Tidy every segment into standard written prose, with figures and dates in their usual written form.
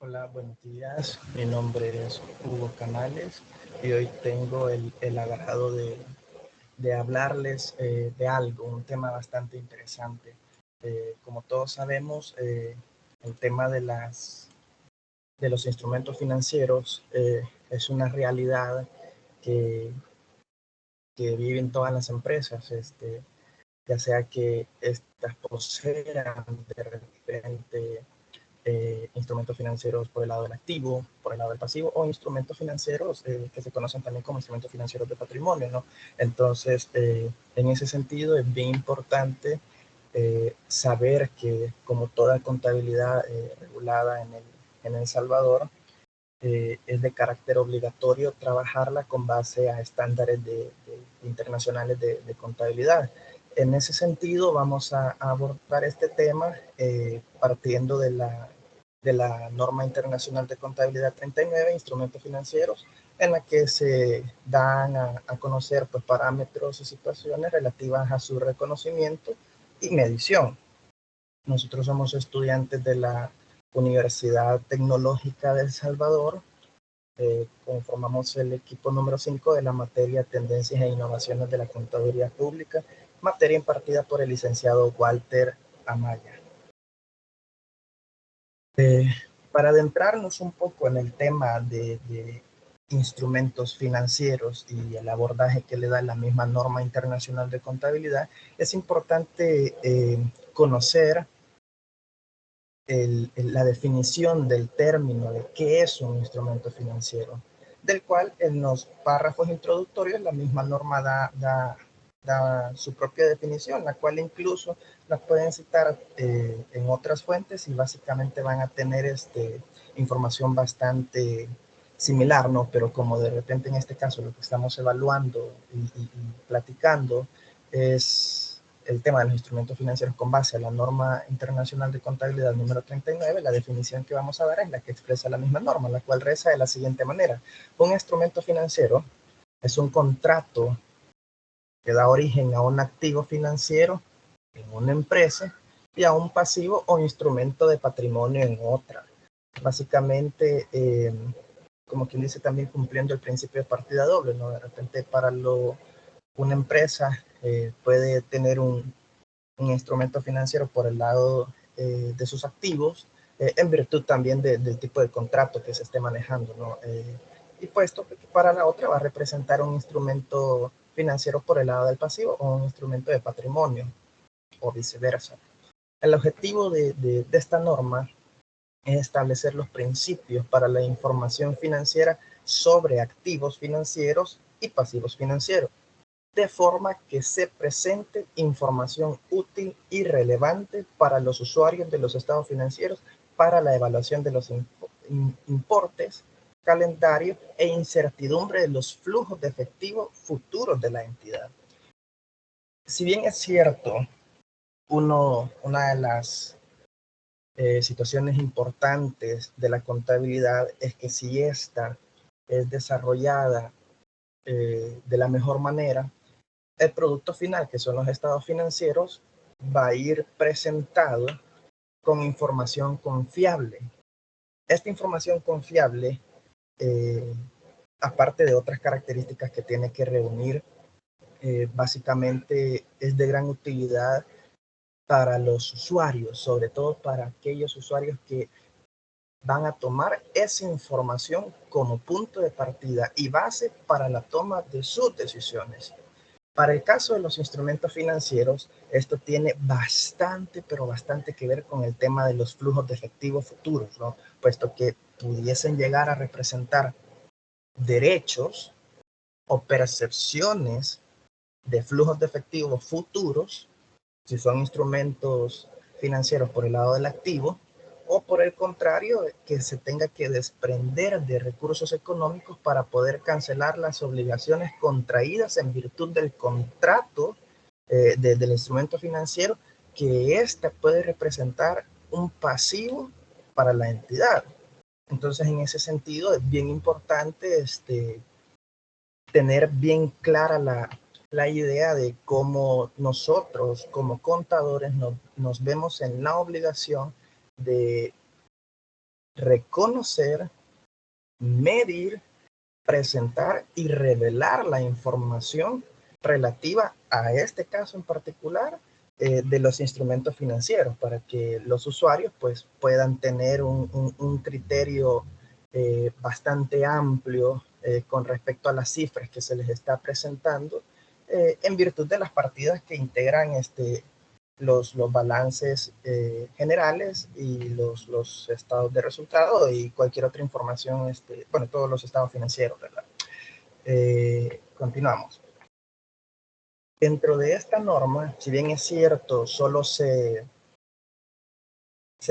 Hola, buenos días. Mi nombre es Hugo Canales y hoy tengo el agrado de hablarles de algo, un tema bastante interesante. Como todos sabemos, el tema de los instrumentos financieros es una realidad que, que viven todas las empresas, ya sea que estas posean de repente instrumentos financieros por el lado del activo, por el lado del pasivo, o instrumentos financieros que se conocen también como instrumentos financieros de patrimonio, ¿no? Entonces, en ese sentido, es bien importante saber que, como toda contabilidad regulada en El Salvador, es de carácter obligatorio trabajarla con base a estándares internacionales de contabilidad. En ese sentido, vamos a abordar este tema partiendo de la norma internacional de contabilidad 39, instrumentos financieros, en la que se dan a conocer pues, parámetros y situaciones relativas a su reconocimiento y medición. Nosotros somos estudiantes de la Universidad Tecnológica de El Salvador. Conformamos el equipo número 5 de la materia Tendencias e Innovaciones de la Contaduría Pública, materia impartida por el licenciado Walter Amaya. Eh, para adentrarnos un poco en el tema de instrumentos financieros y el abordaje que le da la misma norma internacional de contabilidad, es importante conocer la definición del término de qué es un instrumento financiero, del cual en los párrafos introductorios la misma norma da su propia definición, la cual incluso la pueden citar en otras fuentes y básicamente van a tener información bastante similar, ¿no? Pero como de repente en este caso lo que estamos evaluando y platicando es el tema de los instrumentos financieros con base a la norma internacional de contabilidad número 39, la definición que vamos a dar es la que expresa la misma norma, la cual reza de la siguiente manera. Un instrumento financiero es un contrato que da origen a un activo financiero en una empresa y a un pasivo o instrumento de patrimonio en otra. Básicamente, como quien dice, también cumpliendo el principio de partida doble, ¿no? De repente una empresa puede tener un instrumento financiero por el lado de sus activos, en virtud también del tipo de contrato que se esté manejando, ¿no? Y puesto que para la otra va a representar un instrumento financiero por el lado del pasivo o un instrumento de patrimonio o viceversa. El objetivo de esta norma es establecer los principios para la información financiera sobre activos financieros y pasivos financieros, de forma que se presente información útil y relevante para los usuarios de los estados financieros para la evaluación de los importes, calendario e incertidumbre de los flujos de efectivo futuros de la entidad. Si bien es cierto, una de las situaciones importantes de la contabilidad es que si esta es desarrollada de la mejor manera, el producto final, que son los estados financieros, va a ir presentado con información confiable. Esta información confiable, eh, aparte de otras características que tiene que reunir, básicamente es de gran utilidad para los usuarios, sobre todo para aquellos usuarios que van a tomar esa información como punto de partida y base para la toma de sus decisiones. Para el caso de los instrumentos financieros, esto tiene bastante, pero bastante que ver con el tema de los flujos de efectivo futuros, ¿no? Puesto que pudiesen llegar a representar derechos o percepciones de flujos de efectivo futuros, si son instrumentos financieros por el lado del activo, o por el contrario, que se tenga que desprender de recursos económicos para poder cancelar las obligaciones contraídas en virtud del contrato del instrumento financiero, que ésta puede representar un pasivo para la entidad. Entonces, en ese sentido, es bien importante tener bien clara la idea de cómo nosotros como contadores nos vemos en la obligación de reconocer, medir, presentar y revelar la información relativa a este caso en particular de los instrumentos financieros para que los usuarios pues puedan tener un criterio bastante amplio con respecto a las cifras que se les está presentando en virtud de las partidas que integran los balances generales y los estados de resultado y cualquier otra información, bueno, todos los estados financieros, ¿verdad? Continuamos. Dentro de esta norma, si bien es cierto, solo se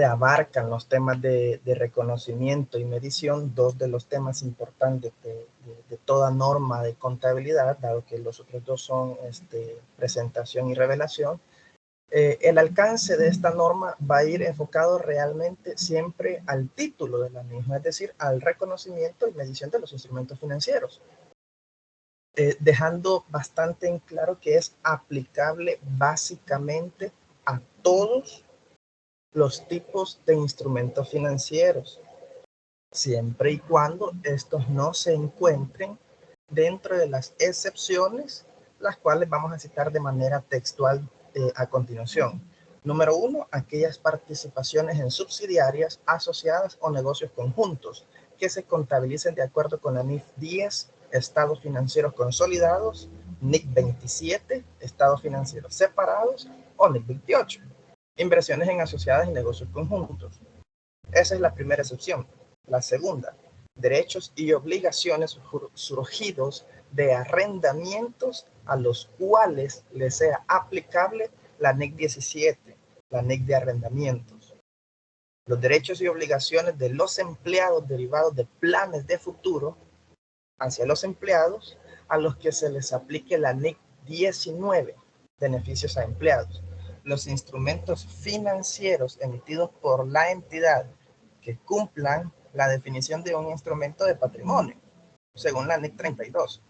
abarcan los temas de reconocimiento y medición, dos de los temas importantes de toda norma de contabilidad, dado que los otros dos son presentación y revelación. El alcance de esta norma va a ir enfocado realmente siempre al título de la misma, es decir, al reconocimiento y medición de los instrumentos financieros, dejando bastante en claro que es aplicable básicamente a todos los tipos de instrumentos financieros, siempre y cuando estos no se encuentren dentro de las excepciones, las cuales vamos a citar de manera textual a continuación. Número 1, aquellas participaciones en subsidiarias, asociadas o negocios conjuntos que se contabilicen de acuerdo con la NIF 10, estados financieros consolidados, NIC 27, estados financieros separados, o NIC 28, inversiones en asociadas y negocios conjuntos. Esa es la primera excepción. La segunda, derechos y obligaciones surgidos de arrendamientos a los cuales les sea aplicable la NIC 17, la NIC de arrendamientos. Los derechos y obligaciones de los empleados derivados de planes de futuro hacia los empleados a los que se les aplique la NIC 19, beneficios a empleados. Los instrumentos financieros emitidos por la entidad que cumplan la definición de un instrumento de patrimonio, según la NIC 32.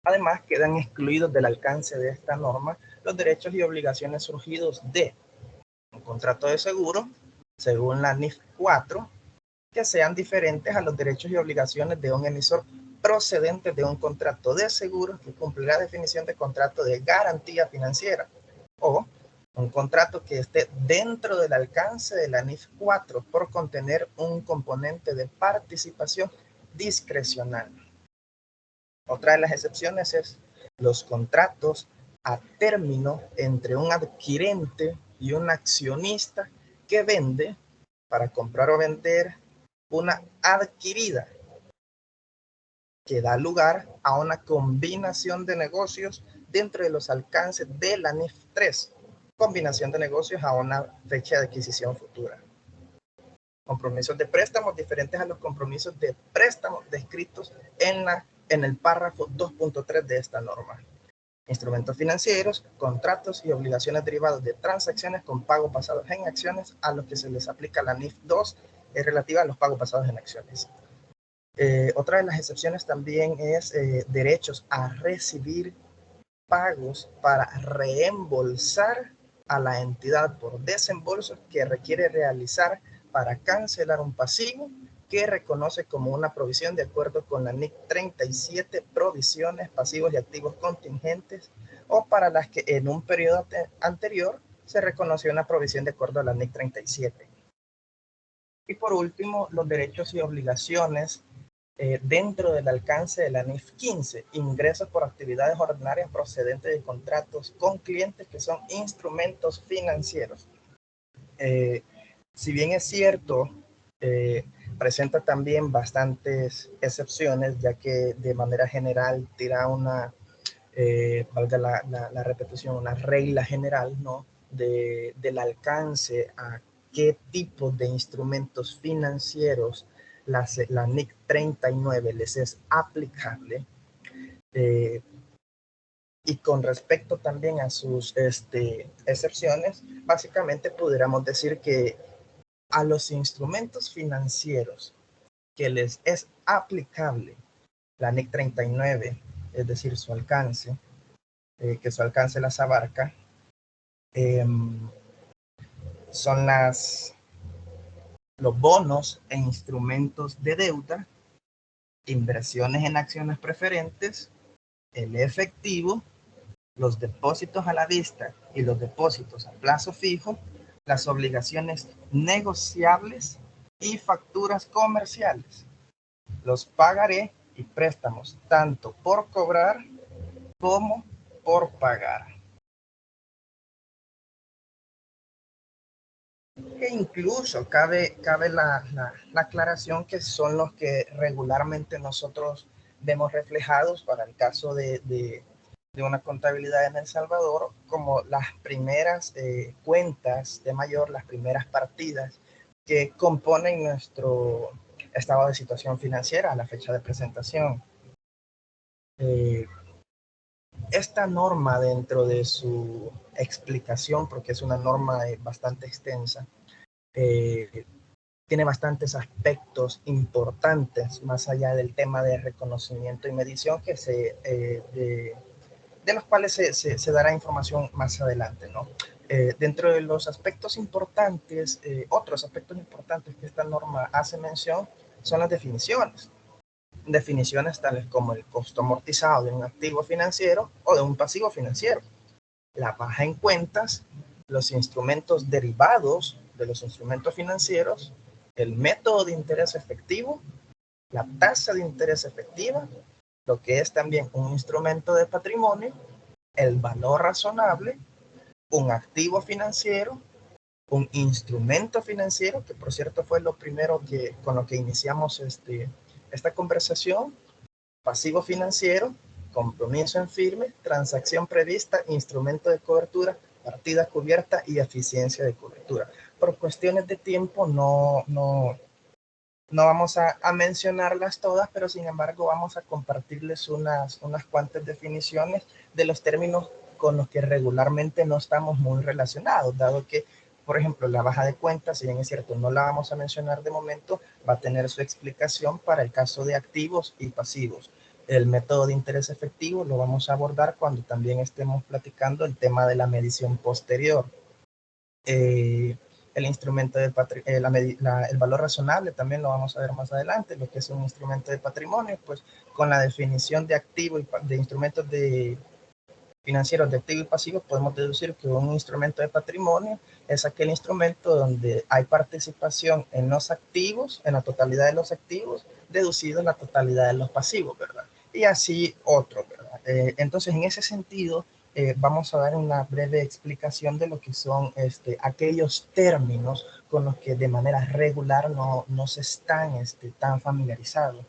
Además, quedan excluidos del alcance de esta norma los derechos y obligaciones surgidos de un contrato de seguro, según la NIF 4, que sean diferentes a los derechos y obligaciones de un emisor procedente de un contrato de seguros que cumple la definición de contrato de garantía financiera, o un contrato que esté dentro del alcance de la NIF 4 por contener un componente de participación discrecional. Otra de las excepciones es los contratos a término entre un adquirente y un accionista que vende para comprar o vender una adquirida que da lugar a una combinación de negocios dentro de los alcances de la NIF 3, combinación de negocios a una fecha de adquisición futura. Compromisos de préstamos diferentes a los compromisos de préstamos descritos en el párrafo 2.3 de esta norma. Instrumentos financieros, contratos y obligaciones derivadas de transacciones con pagos basados en acciones a los que se les aplica la NIF 2 relativa a los pagos basados en acciones. Otra de las excepciones también es derechos a recibir pagos para reembolsar a la entidad por desembolsos que requiere realizar para cancelar un pasivo que reconoce como una provisión de acuerdo con la NIC 37, provisiones, pasivos y activos contingentes, o para las que en un periodo anterior se reconoció una provisión de acuerdo a la NIC 37. Y por último, los derechos y obligaciones dentro del alcance de la NIF 15, ingresos por actividades ordinarias procedentes de contratos con clientes que son instrumentos financieros. Si bien es cierto, presenta también bastantes excepciones, ya que de manera general tira una, valga la repetición, una regla general, ¿no? Del alcance a qué tipo de instrumentos financieros la NIC 39 les es aplicable. Y con respecto también a sus excepciones, básicamente pudiéramos decir que a los instrumentos financieros que les es aplicable la NIC 39, es decir, su alcance, que su alcance las abarca, son las los bonos e instrumentos de deuda, inversiones en acciones preferentes, el efectivo, los depósitos a la vista y los depósitos a plazo fijo, las obligaciones negociables y facturas comerciales, los pagaré y préstamos tanto por cobrar como por pagar. E incluso cabe la aclaración que son los que regularmente nosotros vemos reflejados para el caso de una contabilidad en El Salvador como las primeras cuentas de mayor, las primeras partidas que componen nuestro estado de situación financiera a la fecha de presentación. Esta norma, dentro de su explicación, porque es una norma bastante extensa, tiene bastantes aspectos importantes más allá del tema de reconocimiento y medición de los cuales se dará información más adelante, ¿no? Dentro de los aspectos importantes, otros aspectos importantes que esta norma hace mención son las definiciones. Definiciones tales como el costo amortizado de un activo financiero o de un pasivo financiero, la baja en cuentas, los instrumentos derivados de los instrumentos financieros, el método de interés efectivo, la tasa de interés efectiva, lo que es también un instrumento de patrimonio, el valor razonable, un activo financiero, un instrumento financiero, que por cierto fue lo primero con lo que iniciamos esta conversación, pasivo financiero, compromiso en firme, transacción prevista, instrumento de cobertura, partida cubierta y eficiencia de cobertura. Por cuestiones de tiempo no vamos a mencionarlas todas, pero sin embargo vamos a compartirles unas cuantas definiciones de los términos con los que regularmente no estamos muy relacionados, dado que, por ejemplo, la baja de cuentas, si bien es cierto, no la vamos a mencionar de momento, va a tener su explicación para el caso de activos y pasivos. El método de interés efectivo lo vamos a abordar cuando también estemos platicando el tema de la medición posterior. El instrumento de el valor razonable también lo vamos a ver más adelante, lo que es un instrumento de patrimonio, pues con la definición de activo y de instrumentos financieros de activo y pasivo podemos deducir que un instrumento de patrimonio es aquel instrumento donde hay participación en los activos, en la totalidad de los activos, deducido en la totalidad de los pasivos, ¿verdad? Y así otro, ¿verdad? Entonces, en ese sentido, vamos a dar una breve explicación de lo que son aquellos términos con los que de manera regular no se están tan familiarizados.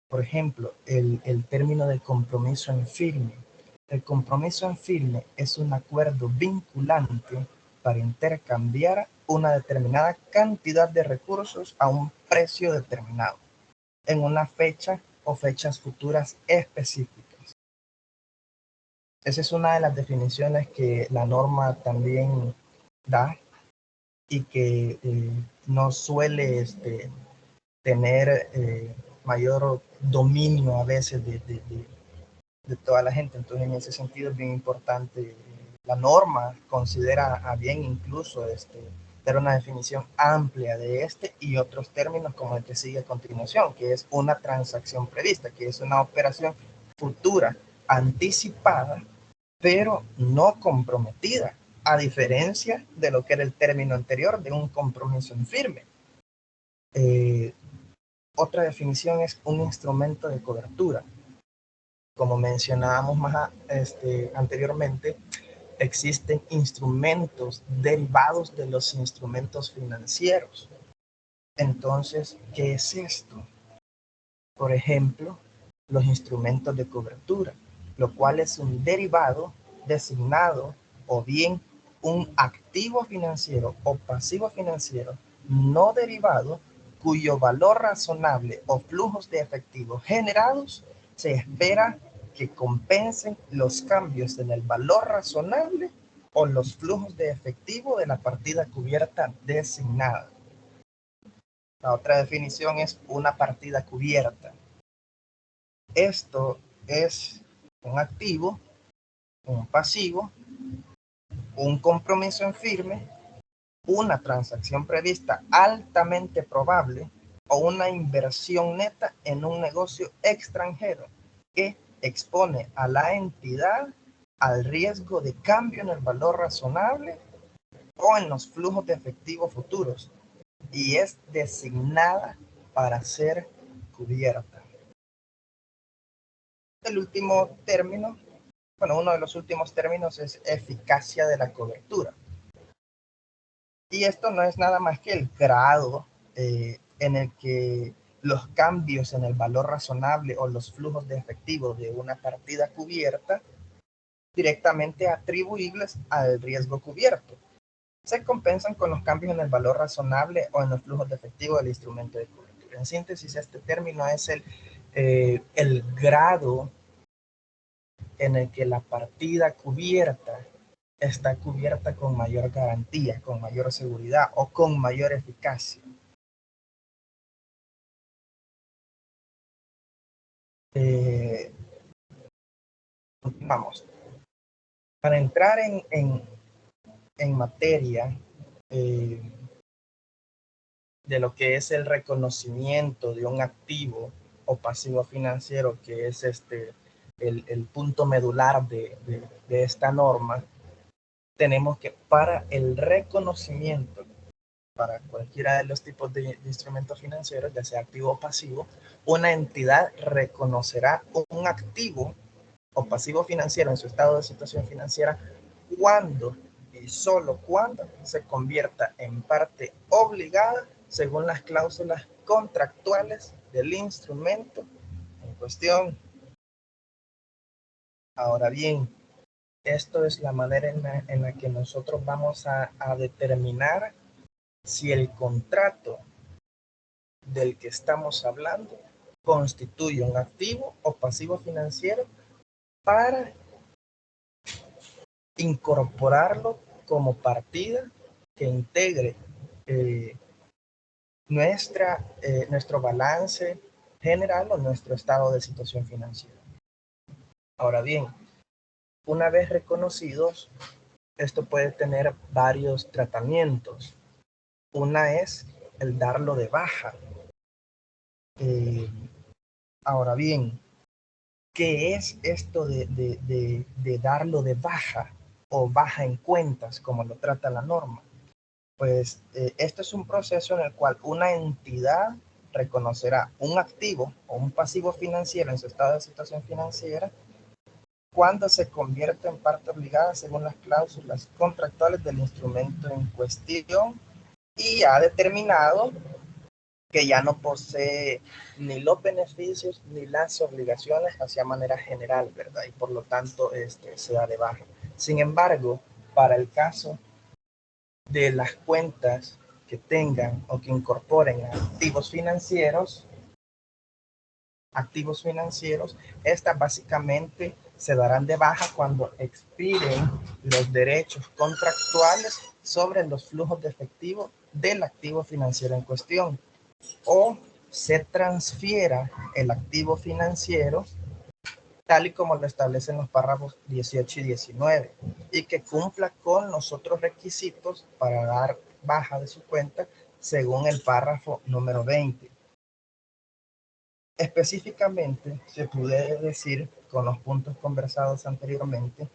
Por ejemplo, el término de compromiso en firme. El compromiso en firme es un acuerdo vinculante para intercambiar una determinada cantidad de recursos a un precio determinado, en una fecha o fechas futuras específicas. Esa es una de las definiciones que la norma también da y que no suele tener mayor dominio a veces de toda la gente. Entonces, en ese sentido es bien importante. La norma considera a bien incluso dar una definición amplia de y otros términos como el que sigue a continuación, que es una transacción prevista, que es una operación futura anticipada, pero no comprometida, a diferencia de lo que era el término anterior de un compromiso en firme. Otra definición es un instrumento de cobertura. Como mencionábamos anteriormente, existen instrumentos derivados de los instrumentos financieros. Entonces, ¿qué es esto? Por ejemplo, los instrumentos de cobertura, lo cual es un derivado designado o bien un activo financiero o pasivo financiero no derivado cuyo valor razonable o flujos de efectivo generados se espera que compensen los cambios en el valor razonable o los flujos de efectivo de la partida cubierta designada. La otra definición es una partida cubierta. Esto es un activo, un pasivo, un compromiso en firme una transacción prevista altamente probable o una inversión neta en un negocio extranjero que expone a la entidad al riesgo de cambio en el valor razonable o en los flujos de efectivo futuros y es designada para ser cubierta. El último término, bueno, uno de los últimos términos es eficacia de la cobertura. Y esto no es nada más que el grado en el que los cambios en el valor razonable o los flujos de efectivo de una partida cubierta directamente atribuibles al riesgo cubierto se compensan con los cambios en el valor razonable o en los flujos de efectivo del instrumento de cobertura. En síntesis, este término es el grado en el que la partida cubierta está cubierta con mayor garantía, con mayor seguridad o con mayor eficacia. Vamos, para entrar en materia eh, de lo que es el reconocimiento de un activo o pasivo financiero, que es el punto medular de esta norma, tenemos que para el reconocimiento para cualquiera de los tipos de instrumentos financieros, ya sea activo o pasivo, una entidad reconocerá un activo o pasivo financiero en su estado de situación financiera cuando y solo cuando se convierta en parte obligada según las cláusulas contractuales del instrumento en cuestión. Ahora bien, esto es la manera en la que nosotros vamos a determinar si el contrato del que estamos hablando constituye un activo o pasivo financiero para incorporarlo como partida que integre eh, nuestro balance general o nuestro estado de situación financiera. Ahora bien, una vez reconocidos, esto puede tener varios tratamientos. Una es el darlo de baja. Eh, Ahora bien, ¿qué es esto de darlo de baja o baja en cuentas, como lo trata la norma? Pues esto es un proceso en el cual una entidad reconocerá un activo o un pasivo financiero en su estado de situación financiera cuando se convierte en parte obligada según las cláusulas contractuales del instrumento en cuestión y ha determinado que ya no posee ni los beneficios ni las obligaciones hacia manera general, ¿verdad? Y por lo tanto se da de baja. Sin embargo, para el caso de las cuentas que tengan o que incorporen activos financieros, estas básicamente se darán de baja cuando expiren los derechos contractuales sobre los flujos de efectivo del activo financiero en cuestión o se transfiera el activo financiero tal y como lo establecen los párrafos 18 y 19 y que cumpla con los otros requisitos para dar baja de su cuenta según el párrafo número 20. Específicamente, se puede decir con los puntos conversados anteriormente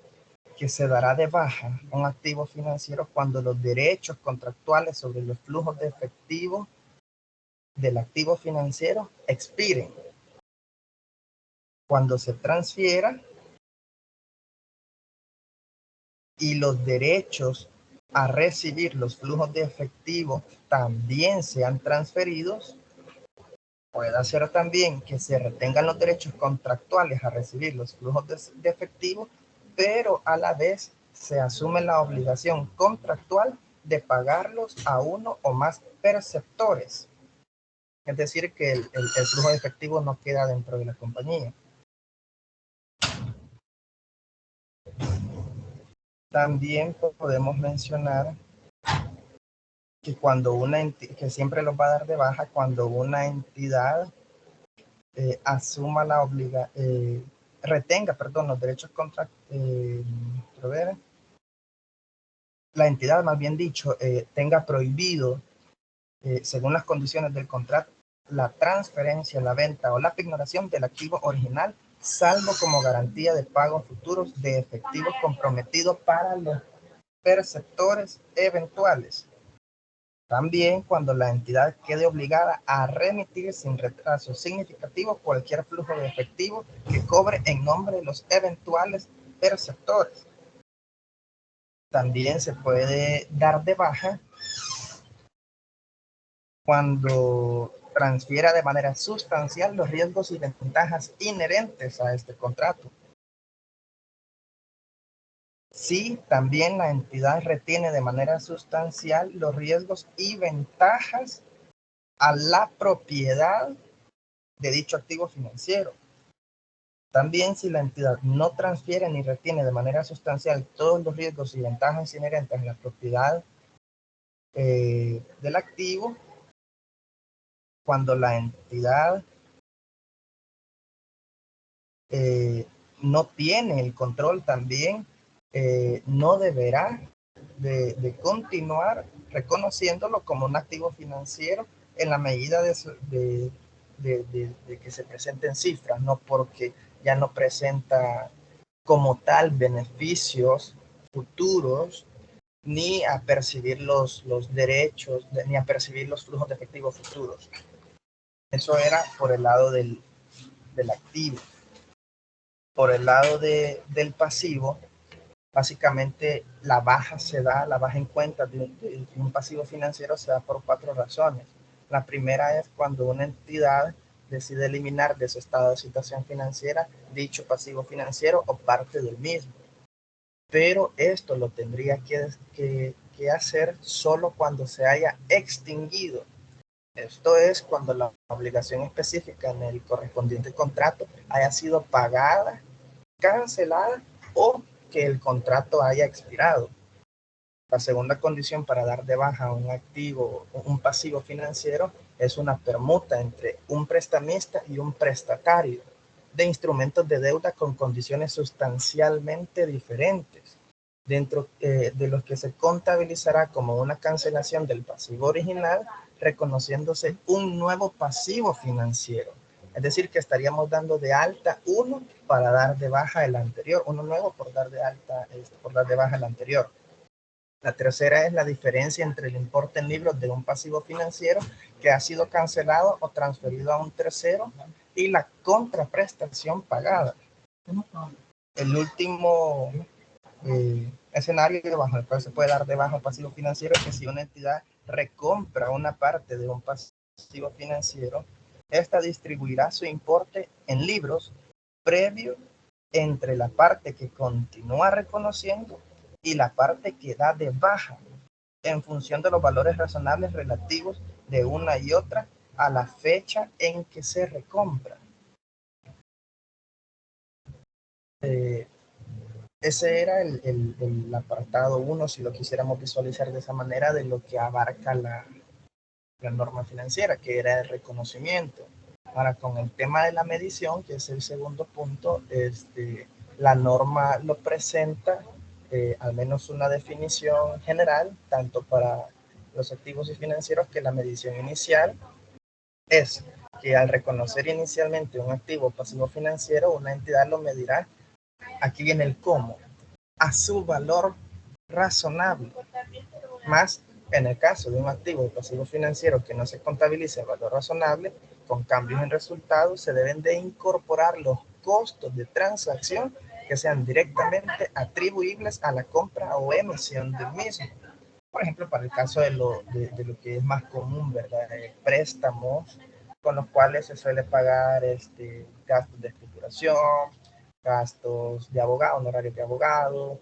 que se dará de baja un activo financiero cuando los derechos contractuales sobre los flujos de efectivo del activo financiero expiren, cuando se transfiera y los derechos a recibir los flujos de efectivo también sean transferidos. Puede ser también que se retengan los derechos contractuales a recibir los flujos de efectivo, pero a la vez se asume la obligación contractual de pagarlos a uno o más perceptores. Es decir, que el flujo de efectivo no queda dentro de la compañía. También podemos mencionar que que siempre los va a dar de baja cuando una entidad asuma retenga, perdón, los derechos la entidad, más bien dicho, tenga prohibido, según las condiciones del contrato, la transferencia, la venta o la pignoración del activo original, salvo como garantía de pagos futuros de efectivos comprometidos para los perceptores eventuales. También cuando la entidad quede obligada a remitir sin retraso significativo cualquier flujo de efectivo que cobre en nombre de los eventuales perceptores. También se puede dar de baja cuando transfiera de manera sustancial los riesgos y ventajas inherentes a este contrato. Si también la entidad retiene de manera sustancial los riesgos y ventajas a la propiedad de dicho activo financiero. También si la entidad no transfiere ni retiene de manera sustancial todos los riesgos y ventajas inherentes a la propiedad del activo, cuando la entidad no tiene el control también, no deberá de continuar reconociéndolo como un activo financiero en la medida de que se presenten cifras, no porque ya no presenta como tal beneficios futuros, ni a percibir los derechos, ni a percibir los flujos de efectivo futuros. Eso era por el lado del activo. Por el lado del pasivo, básicamente la baja en cuenta de un pasivo financiero se da por 4 razones. La primera es cuando una entidad decide eliminar de su estado de situación financiera dicho pasivo financiero o parte del mismo. Pero esto lo tendría que hacer solo cuando se haya extinguido. Esto es cuando la obligación específica en el correspondiente contrato haya sido pagada, cancelada o que el contrato haya expirado. La segunda condición para dar de baja un activo, un pasivo financiero, es una permuta entre un prestamista y un prestatario de instrumentos de deuda con condiciones sustancialmente diferentes, dentro de los que se contabilizará como una cancelación del pasivo original, reconociéndose un nuevo pasivo financiero. Es decir, que estaríamos dando de alta uno para dar de baja el anterior, uno nuevo por dar de alta, por dar de baja el anterior. La tercera es la diferencia entre el importe en libros de un pasivo financiero que ha sido cancelado o transferido a un tercero y la contraprestación pagada. El último escenario bajo el cual se puede dar de baja un pasivo financiero es que si una entidad recompra una parte de un pasivo financiero, esta distribuirá su importe en libros previo entre la parte que continúa reconociendo y la parte que da de baja, en función de los valores razonables relativos de una y otra a la fecha en que se recompra. Ese era el apartado 1, si lo quisiéramos visualizar de esa manera, de lo que abarca la norma financiera, que era el reconocimiento. Ahora, con el tema de la medición, que es el segundo punto, la norma lo presenta, al menos una definición general, tanto para los activos y financieros, que la medición inicial es que al reconocer inicialmente un activo o pasivo financiero, una entidad lo medirá, aquí viene el cómo, a su valor razonable, más en el caso de un activo o pasivo financiero que no se contabilice el valor razonable, con cambios en resultados se deben de incorporar los costos de transacción que sean directamente atribuibles a la compra o emisión del mismo. Por ejemplo, para el caso de lo que es más común, ¿verdad? Préstamos con los cuales se suele pagar gastos de escrituración, gastos de abogado, honorarios de abogado,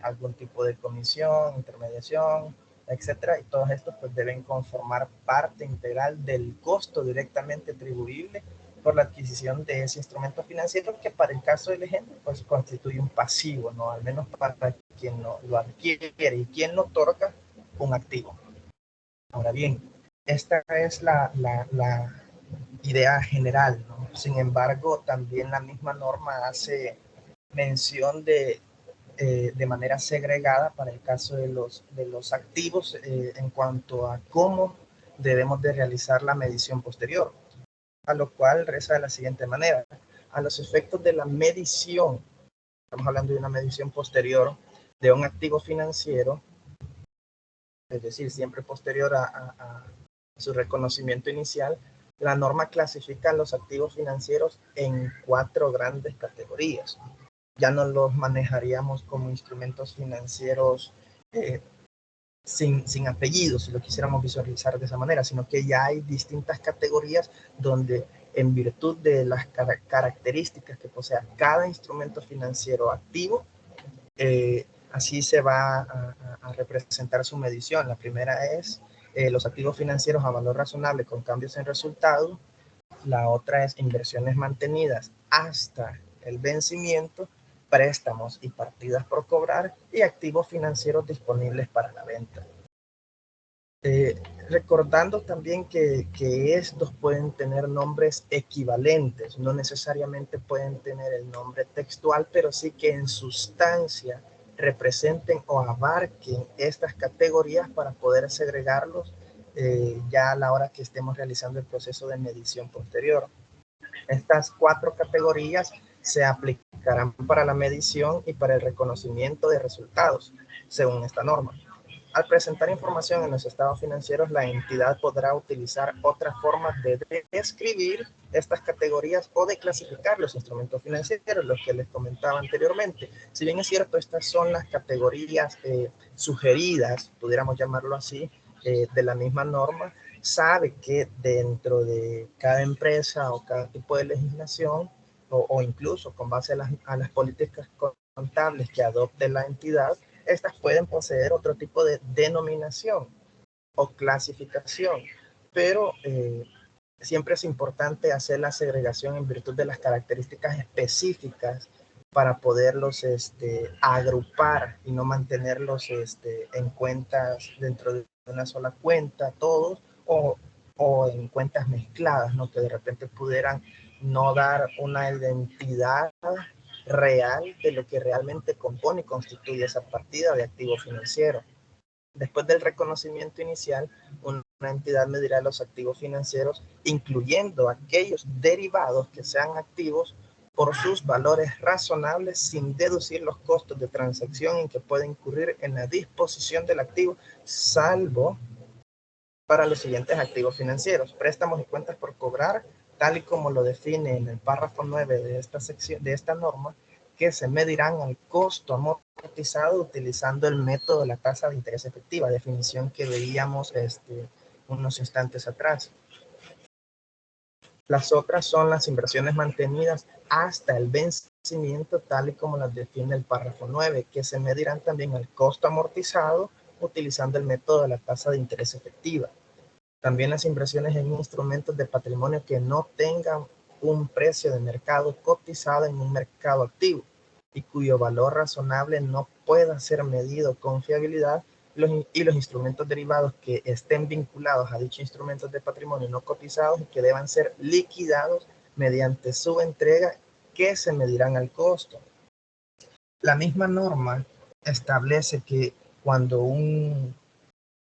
algún tipo de comisión, intermediación, etcétera, y todos estos pues deben conformar parte integral del costo directamente atribuible por la adquisición de ese instrumento financiero, que para el caso del ejemplo pues constituye un pasivo, ¿no? Al menos para quien lo adquiere y quien lo otorga un activo. Ahora bien, esta es la idea general, ¿no? Sin embargo, también la misma norma hace mención de de manera segregada para el caso de los activos en cuanto a cómo debemos de realizar la medición posterior, a lo cual reza de la siguiente manera. A los efectos de la medición, estamos hablando de una medición posterior de un activo financiero, es decir, siempre posterior a su reconocimiento inicial, la norma clasifica los activos financieros en 4 grandes categorías. Ya no los manejaríamos como instrumentos financieros sin apellido, si lo quisiéramos visualizar de esa manera, sino que ya hay distintas categorías donde en virtud de las características que posea cada instrumento financiero activo, así se va a representar su medición. La primera es los activos financieros a valor razonable con cambios en resultado. La otra es inversiones mantenidas hasta el vencimiento, préstamos y partidas por cobrar y activos financieros disponibles para la venta. Recordando también que estos pueden tener nombres equivalentes, no necesariamente pueden tener el nombre textual, pero sí que en sustancia representen o abarquen estas categorías para poder segregarlos ya a la hora que estemos realizando el proceso de medición posterior. Estas 4 categorías se aplicarán para la medición y para el reconocimiento de resultados, según esta norma. Al presentar información en los estados financieros, la entidad podrá utilizar otras formas de describir estas categorías o de clasificar los instrumentos financieros, los que les comentaba anteriormente. Si bien es cierto, estas son las categorías sugeridas, pudiéramos llamarlo así, de la misma norma, sabe que dentro de cada empresa o cada tipo de legislación, o incluso con base a las políticas contables que adopte la entidad, estas pueden poseer otro tipo de denominación o clasificación, pero siempre es importante hacer la segregación en virtud de las características específicas para poderlos agrupar y no mantenerlos en cuentas dentro de una sola cuenta, todos, o en cuentas mezcladas, ¿no? Que de repente pudieran no dar una identidad real de lo que realmente compone y constituye esa partida de activo financiero. Después del reconocimiento inicial, una entidad medirá los activos financieros, incluyendo aquellos derivados que sean activos por sus valores razonables sin deducir los costos de transacción en que puede incurrir en la disposición del activo, salvo para los siguientes activos financieros: préstamos y cuentas por cobrar, tal y como lo define en el párrafo 9 de esta sección, de esta norma, que se medirán al costo amortizado utilizando el método de la tasa de interés efectiva, definición que veíamos unos instantes atrás. Las otras son las inversiones mantenidas hasta el vencimiento, tal y como las define el párrafo 9, que se medirán también al costo amortizado utilizando el método de la tasa de interés efectiva. También las inversiones en instrumentos de patrimonio que no tengan un precio de mercado cotizado en un mercado activo y cuyo valor razonable no pueda ser medido con fiabilidad, y los instrumentos derivados que estén vinculados a dichos instrumentos de patrimonio no cotizados y que deban ser liquidados mediante su entrega, que se medirán al costo. La misma norma establece que cuando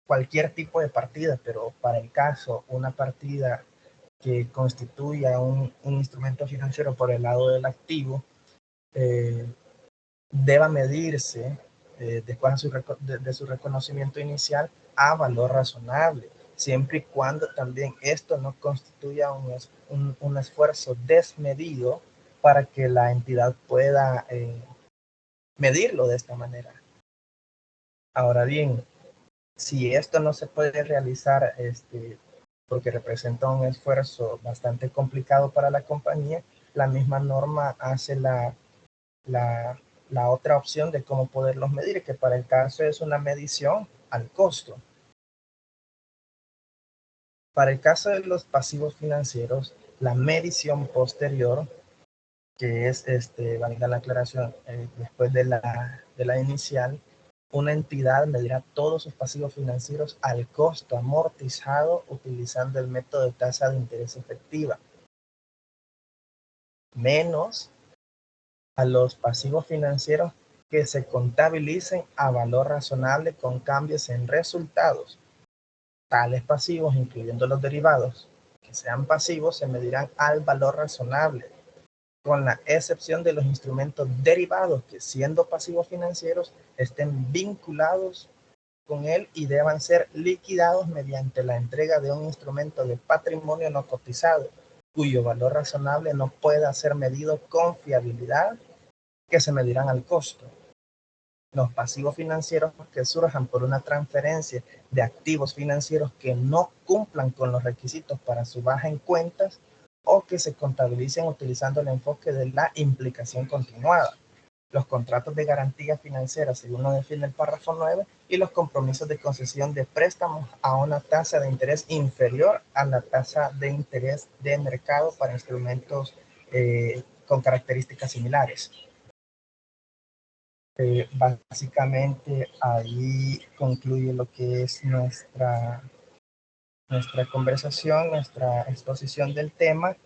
cualquier tipo de partida, pero para el caso una partida que constituya un instrumento financiero por el lado del activo, deba medirse después de su reconocimiento inicial a valor razonable, siempre y cuando también esto no constituya un esfuerzo desmedido para que la entidad pueda medirlo de esta manera. Ahora bien, si esto no se puede realizar porque representa un esfuerzo bastante complicado para la compañía, la misma norma hace la otra opción de cómo poderlos medir, que para el caso es una medición al costo. Para el caso de los pasivos financieros, la medición posterior, que es, valga la aclaración, después de la inicial, una entidad medirá todos sus pasivos financieros al costo amortizado utilizando el método de tasa de interés efectiva, menos a los pasivos financieros que se contabilicen a valor razonable con cambios en resultados. Tales pasivos, incluyendo los derivados, que sean pasivos, se medirán al valor razonable, con la excepción de los instrumentos derivados que, siendo pasivos financieros, estén vinculados con él y deban ser liquidados mediante la entrega de un instrumento de patrimonio no cotizado, cuyo valor razonable no pueda ser medido con fiabilidad, que se medirán al costo. Los pasivos financieros que surjan por una transferencia de activos financieros que no cumplan con los requisitos para su baja en cuentas o que se contabilicen utilizando el enfoque de la implicación continuada. Los contratos de garantía financiera, según lo define el párrafo 9, y los compromisos de concesión de préstamos a una tasa de interés inferior a la tasa de interés de mercado para instrumentos con características similares. Básicamente ahí concluye lo que es nuestra conversación, nuestra exposición del tema,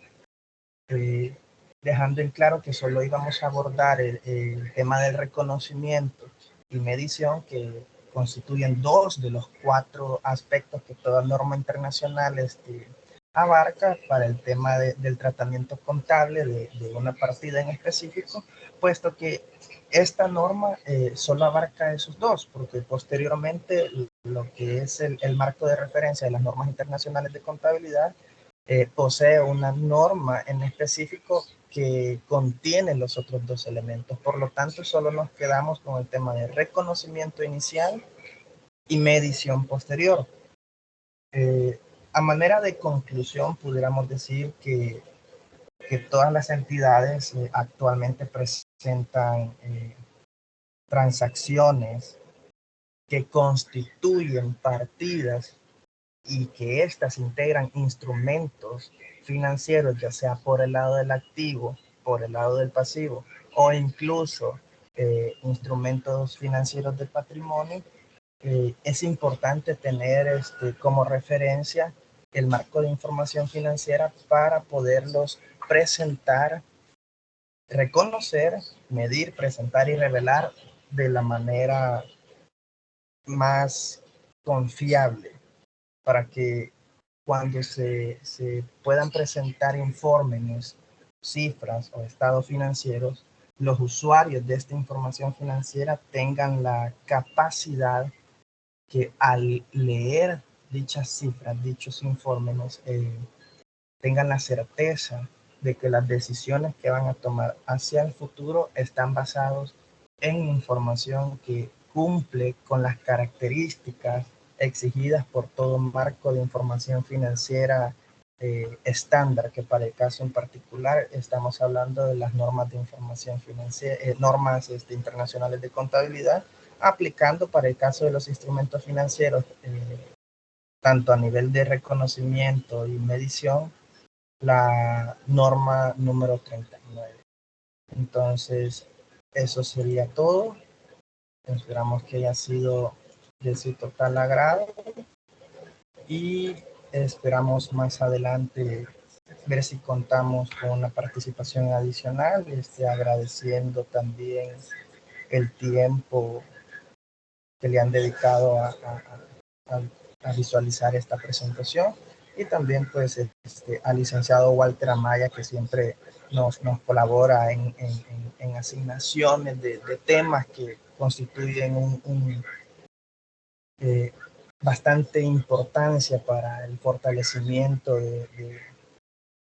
dejando en claro que solo íbamos a abordar el tema del reconocimiento y medición, que constituyen 2 de los 4 aspectos que toda norma internacional abarca para el tema del tratamiento contable de una partida en específico, puesto que esta norma solo abarca esos 2, porque posteriormente lo que es el marco de referencia de las normas internacionales de contabilidad posee una norma en específico que contiene los otros 2 elementos. Por lo tanto, solo nos quedamos con el tema de reconocimiento inicial y medición posterior. A manera de conclusión, pudiéramos decir que todas las entidades actualmente presentan transacciones que constituyen partidas y que éstas integran instrumentos financieros, ya sea por el lado del activo, por el lado del pasivo, o incluso instrumentos financieros de patrimonio. Es importante tener como referencia el marco de información financiera para poderlos presentar, reconocer, medir, presentar y revelar de la manera más confiable, para que cuando se puedan presentar informes, cifras o estados financieros, los usuarios de esta información financiera tengan la capacidad que al leer dichas cifras, dichos informes, tengan la certeza de que las decisiones que van a tomar hacia el futuro están basados en información que cumple con las características exigidas por todo marco de información financiera estándar, que para el caso en particular estamos hablando de las normas de información financiera, normas internacionales de contabilidad, aplicando para el caso de los instrumentos financieros, tanto a nivel de reconocimiento y medición, la norma número 39. Entonces, eso sería todo. Esperamos que haya sido de su total agrado y esperamos más adelante ver si contamos con una participación adicional, agradeciendo también el tiempo que le han dedicado a visualizar esta presentación, y también pues al licenciado Walter Amaya, que siempre nos colabora en asignaciones de temas que constituyen bastante importancia para el fortalecimiento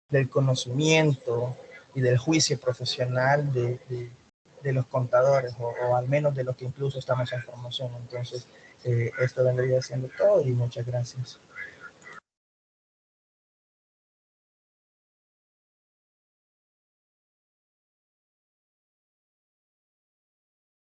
del conocimiento y del juicio profesional de los contadores, o al menos de los que incluso estamos en formación. Entonces, esto vendría siendo todo y muchas gracias.